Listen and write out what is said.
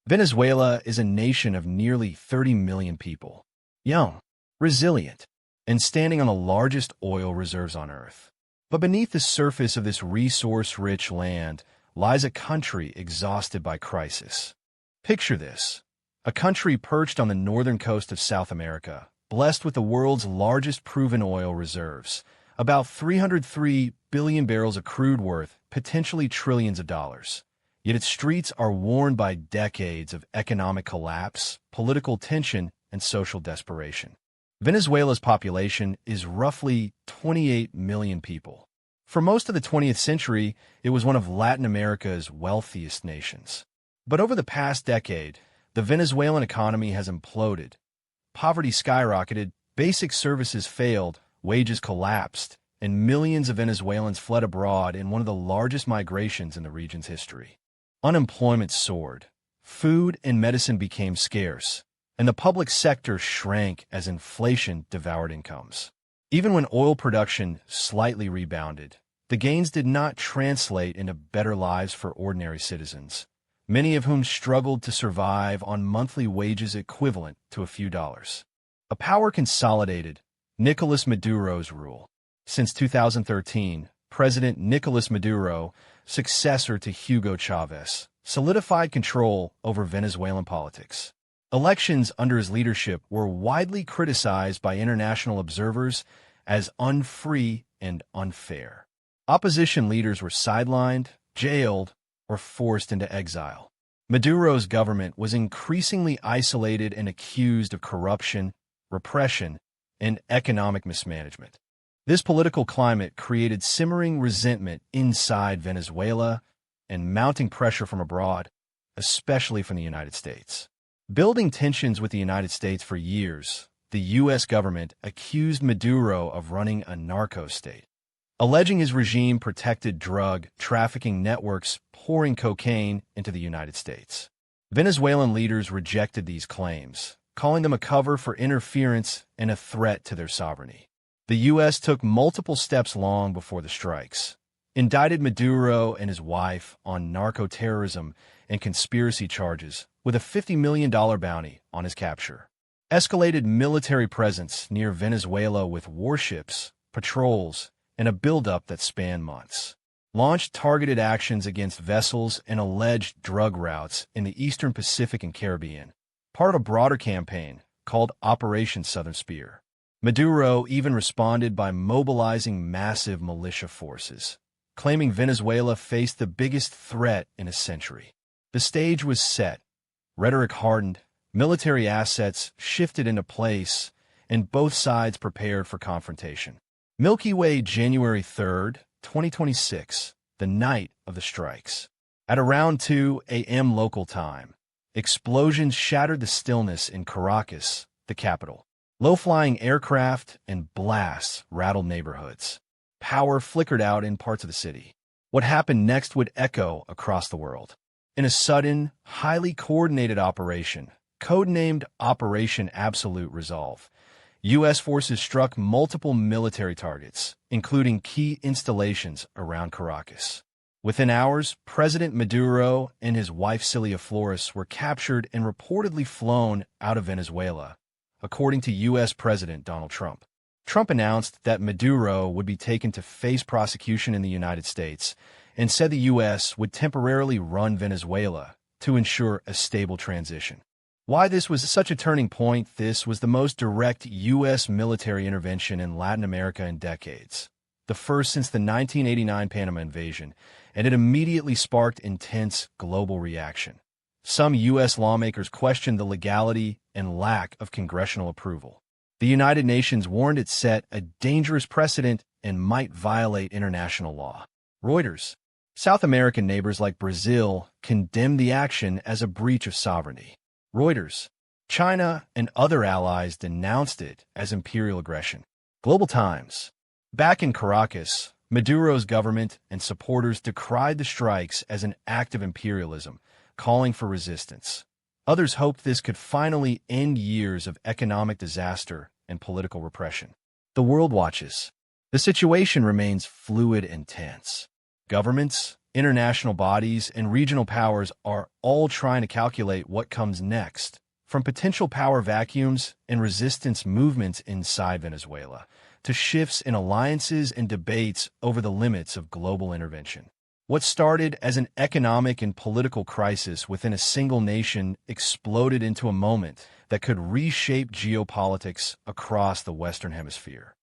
Venezuela is a nation of nearly 30 million people, young, resilient, and standing on the largest oil reserves on Earth. But beneath the surface of this resource-rich land lies a country exhausted by crisis. Picture this: a country perched on the northern coast of South America, blessed with the world's largest proven oil reserves, about 303 billion barrels of crude worth potentially trillions of dollars. Yet its streets are worn by decades of economic collapse, political tension, and social desperation. Venezuela's population is roughly 28 million people. For most of the 20th century, it was one of Latin America's wealthiest nations. But over the past decade, the Venezuelan economy has imploded. Poverty skyrocketed, basic services failed, wages collapsed, and millions of Venezuelans fled abroad in one of the largest migrations in the region's history. Unemployment soared, food and medicine became scarce, and the public sector shrank as inflation devoured incomes. Even when oil production slightly rebounded, the gains did not translate into better lives for ordinary citizens, many of whom struggled to survive on monthly wages equivalent to a few dollars. A power consolidated Nicolas Maduro's rule. Since 2013, President Nicolas Maduro, successor to Hugo Chavez, solidified control over Venezuelan politics. Elections under his leadership were widely criticized by international observers as unfree and unfair. Opposition leaders were sidelined, jailed, or forced into exile. Maduro's government was increasingly isolated and accused of corruption, repression, and economic mismanagement. This political climate created simmering resentment inside Venezuela and mounting pressure from abroad, especially from the United States. Building tensions with the United States for years, the U.S. government accused Maduro of running a narco state, alleging his regime protected drug trafficking networks pouring cocaine into the United States. Venezuelan leaders rejected these claims, calling them a cover for interference and a threat to their sovereignty. The U.S. took multiple steps long before the strikes, indicted Maduro and his wife on narco-terrorism and conspiracy charges with a $50 million bounty on his capture, escalated military presence near Venezuela with warships, patrols, and a buildup that spanned months, launched targeted actions against vessels and alleged drug routes in the Eastern Pacific and Caribbean, part of a broader campaign called Operation Southern Spear. Maduro even responded by mobilizing massive militia forces, claiming Venezuela faced the biggest threat in a century. The stage was set, rhetoric hardened, military assets shifted into place, and both sides prepared for confrontation. Milky Way, January 3rd, 2026, the night of the strikes. At around 2 a.m. local time, explosions shattered the stillness in Caracas, the capital. Low-flying aircraft and blasts rattled neighborhoods. Power flickered out in parts of the city. What happened next would echo across the world. In a sudden, highly coordinated operation, codenamed Operation Absolute Resolve, U.S. forces struck multiple military targets, including key installations around Caracas. Within hours, President Maduro and his wife Cilia Flores were captured and reportedly flown out of Venezuela, according to U.S. President Donald Trump. Trump announced that Maduro would be taken to face prosecution in the United States and said the U.S. would temporarily run Venezuela to ensure a stable transition. Why this was such a turning point: this was the most direct U.S. military intervention in Latin America in decades, the first since the 1989 Panama invasion, and it immediately sparked intense global reaction. Some U.S. lawmakers questioned the legality and lack of congressional approval. The United Nations warned it set a dangerous precedent and might violate international law. Reuters. South American neighbors like Brazil condemned the action as a breach of sovereignty. Reuters. China and other allies denounced it as imperial aggression. Global Times. Back in Caracas, Maduro's government and supporters decried the strikes as an act of imperialism, calling for resistance. Others hoped this could finally end years of economic disaster and political repression. The world watches. The situation remains fluid and tense. Governments, International bodies and regional powers are all trying to calculate what comes next, from potential power vacuums and resistance movements inside Venezuela to shifts in alliances and debates over the limits of global intervention. What started as an economic and political crisis within a single nation exploded into a moment that could reshape geopolitics across the Western Hemisphere.